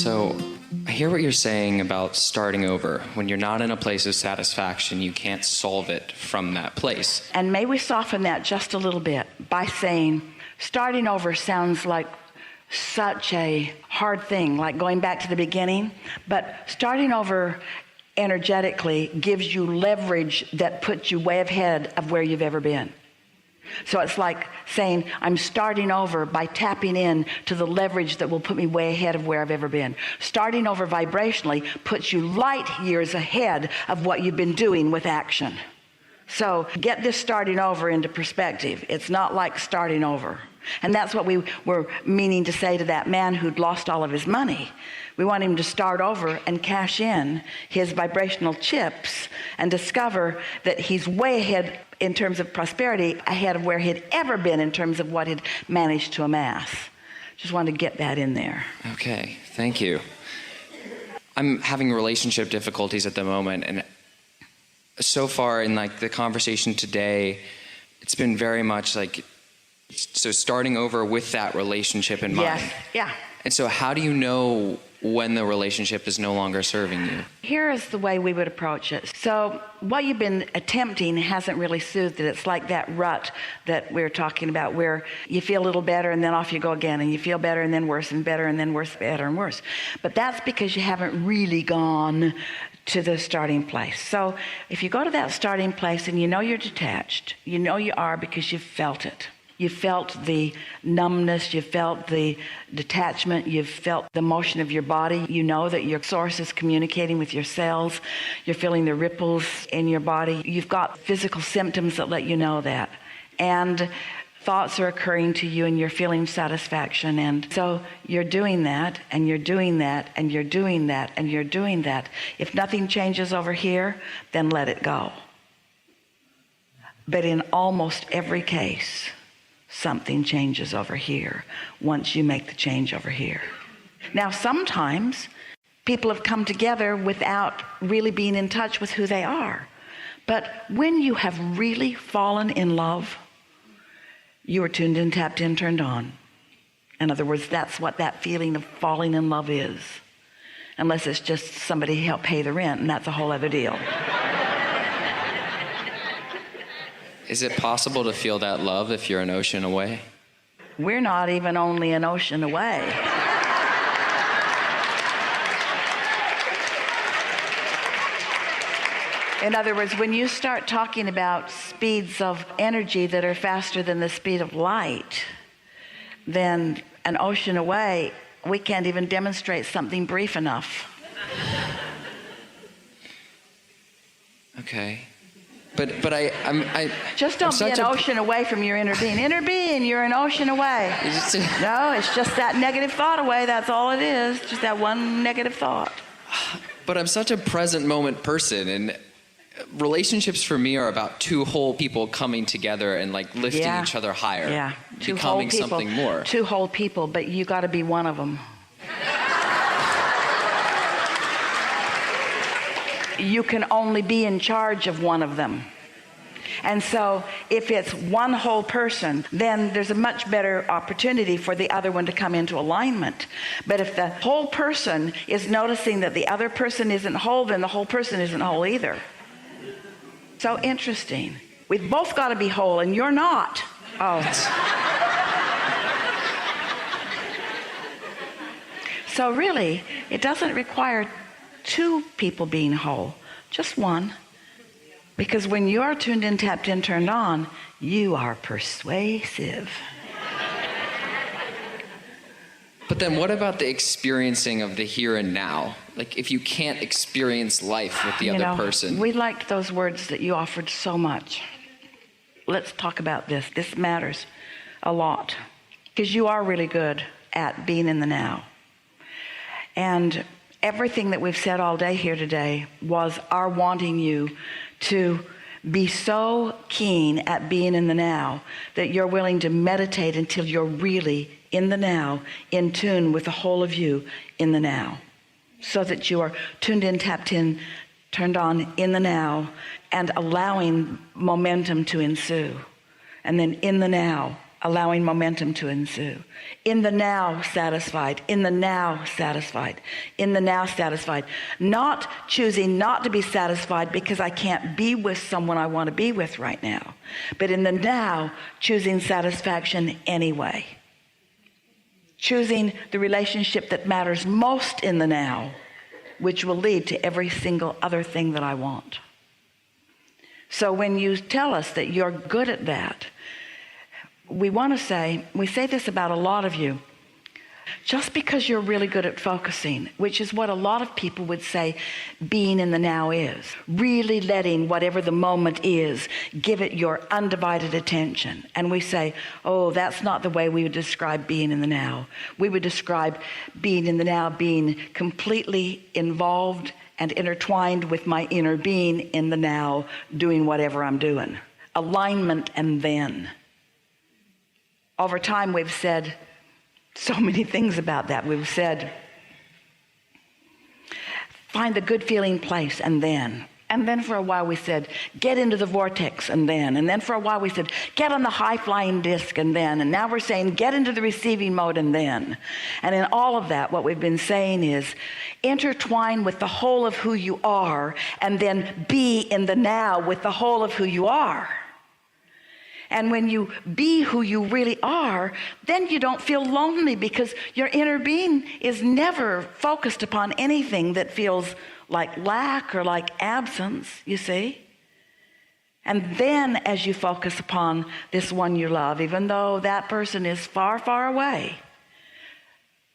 So I hear what you're saying about starting over. When you're not in a place of satisfaction, you can't solve it from that place. And may we soften that just a little bit by saying starting over sounds like such a hard thing, like going back to the beginning. But starting over energetically gives you leverage that puts you way ahead of where you've ever been. So it's like saying, I'm starting over by tapping in to the leverage that will put me way ahead of where I've ever been. Starting over vibrationally puts you light years ahead of what you've been doing with action. So get this starting over into perspective. It's not like starting over. And that's what we were meaning to say to that man who'd lost all of his money. We want him to start over and cash in his vibrational chips and discover that he's way ahead in terms of prosperity, ahead of where he'd ever been in terms of what he'd managed to amass. Just wanted to get that in there. Okay, thank you. I'm having relationship difficulties at the moment, and so far in like the conversation today, it's been very much like, so starting over with that relationship in mind. Yes, yeah. And so how do you know when the relationship is no longer serving you? Here is the way we would approach it. So what you've been attempting hasn't really soothed it. It's like that rut that we were talking about, where you feel a little better and then off you go again, and you feel better and then worse and better and then worse, better and worse. But that's because you haven't really gone to the starting place. So if you go to that starting place and you know you're detached, you know you are because you've felt it. You felt the numbness, you felt the detachment, you felt the motion of your body. You know that your source is communicating with your cells. You're feeling the ripples in your body. You've got physical symptoms that let you know that. And thoughts are occurring to you and you're feeling satisfaction. And so you're doing that, and you're doing that, and you're doing that, and you're doing that. If nothing changes over here, then let it go. But in almost every case, something changes over here once you make the change over here. Now, sometimes people have come together without really being in touch with who they are. But when you have really fallen in love, you are tuned in, tapped in, turned on. In other words, that's what that feeling of falling in love is. Unless it's just somebody help pay the rent, and that's a whole other deal. Is it possible to feel that love if you're an ocean away? We're not even only an ocean away. In other words, when you start talking about speeds of energy that are faster than the speed of light, then an ocean away, we can't even demonstrate something brief enough. Okay. But I just don't be an ocean away from your inner being. Inner being, you're an ocean away. No, it's just that negative thought away. That's all it is. Just that one negative thought. But I'm such a present moment person, and relationships for me are about two whole people coming together and like lifting each other higher. Yeah, two becoming whole people, something more. Two whole people, but you got to be one of them. You can only be in charge of one of them. And so if it's one whole person, then there's a much better opportunity for the other one to come into alignment. But if the whole person is noticing that the other person isn't whole, then the whole person isn't whole either. So interesting. We've both got to be whole, and you're not. Oh. So really, it doesn't require two people being whole, just one. Because when you are tuned in, tapped in, turned on, you are persuasive. But then what about the experiencing of the here and now? Like if you can't experience life with the other person. We liked those words that you offered so much. Let's talk about this. This matters a lot. Because you are really good at being in the now. And everything that we've said all day here today was our wanting you to be so keen at being in the now that you're willing to meditate until you're really in the now, in tune with the whole of you in the now, so that you are tuned in, tapped in, turned on in the now, and allowing momentum to ensue. And then in the now, allowing momentum to ensue. In the now, satisfied. In the now, satisfied. In the now, satisfied. Not choosing not to be satisfied because I can't be with someone I want to be with right now, but in the now, choosing satisfaction anyway. Choosing the relationship that matters most in the now, which will lead to every single other thing that I want. So when you tell us that you're good at that, we say this about a lot of you, just because you're really good at focusing, which is what a lot of people would say being in the now is, really letting whatever the moment is, give it your undivided attention. And we say, oh, that's not the way we would describe being in the now. We would describe being in the now being completely involved and intertwined with my inner being in the now, doing whatever I'm doing. Alignment and then. Over time, we've said so many things about that. We've said, find a good feeling place and then. And then for a while we said, get into the vortex and then. And then for a while we said, get on the high flying disc and then. And now we're saying, get into the receiving mode and then. And in all of that, what we've been saying is, intertwine with the whole of who you are and then be in the now with the whole of who you are. And when you be who you really are, then you don't feel lonely because your inner being is never focused upon anything that feels like lack or like absence, you see? And then as you focus upon this one you love, even though that person is far, far away,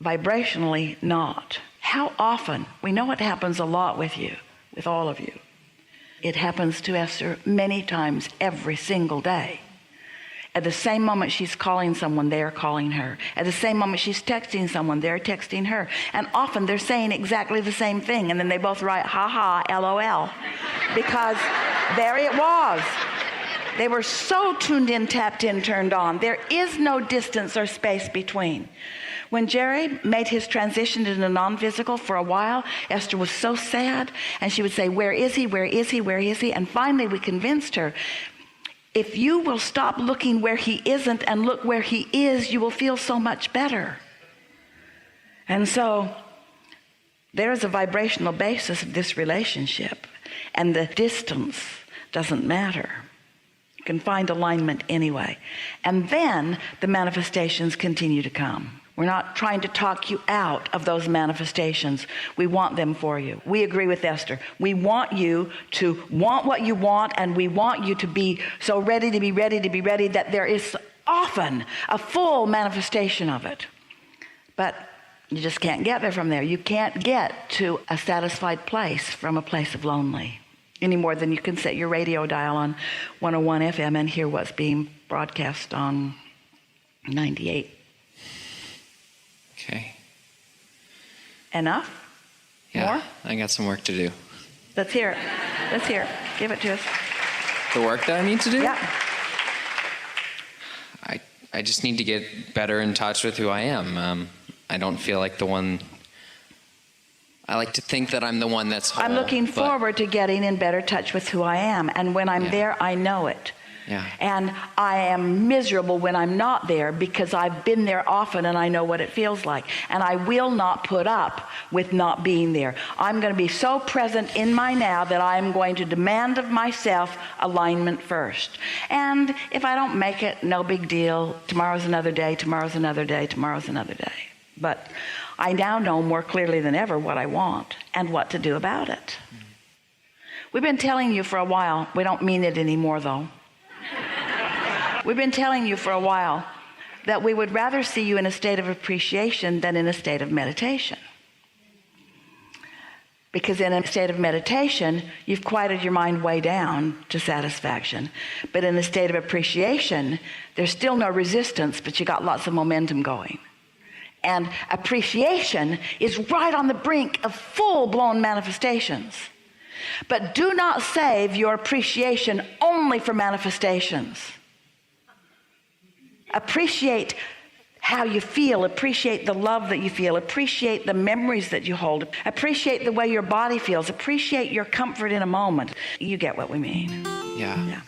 vibrationally not. How often, we know it happens a lot with you, with all of you. It happens to Esther many times every single day. At the same moment she's calling someone, they're calling her. At the same moment she's texting someone, they're texting her. And often they're saying exactly the same thing, and then they both write, ha ha, LOL. Because there it was. They were so tuned in, tapped in, turned on. There is no distance or space between. When Jerry made his transition into non-physical for a while, Esther was so sad, and she would say, where is he, where is he, where is he? And finally we convinced her, if you will stop looking where he isn't and look where he is, you will feel so much better. And so there's a vibrational basis of this relationship, and the distance doesn't matter. You can find alignment anyway. And then the manifestations continue to come. We're not trying to talk you out of those manifestations. We want them for you. We agree with Esther. We want you to want what you want, and we want you to be so ready to be ready to be ready that there is often a full manifestation of it. But you just can't get there from there. You can't get to a satisfied place from a place of lonely any more than you can set your radio dial on 101 FM and hear what's being broadcast on 98. Okay. Enough? Yeah, More? I got some work to do. Let's hear it. Let's hear it. Give it to us. The work that I need to do? Yeah. I just need to get better in touch with who I am. I don't feel like the one. I like to think that I'm the one that's whole. I'm looking forward to getting in better touch with who I am. And when I'm there, I know it. Yeah. And I am miserable when I'm not there because I've been there often and I know what it feels like. And I will not put up with not being there. I'm going to be so present in my now that I'm going to demand of myself alignment first. And if I don't make it, no big deal. Tomorrow's another day, tomorrow's another day, tomorrow's another day. But I now know more clearly than ever what I want and what to do about it. We've been telling you for a while, we don't mean it anymore though. We've been telling you for a while that we would rather see you in a state of appreciation than in a state of meditation. Because in a state of meditation, you've quieted your mind way down to satisfaction. But in a state of appreciation, there's still no resistance, but you got lots of momentum going. And appreciation is right on the brink of full-blown manifestations. But do not save your appreciation only for manifestations. Appreciate how you feel. Appreciate the love that you feel. Appreciate the memories that you hold. Appreciate the way your body feels. Appreciate your comfort in a moment. You get what we mean. Yeah.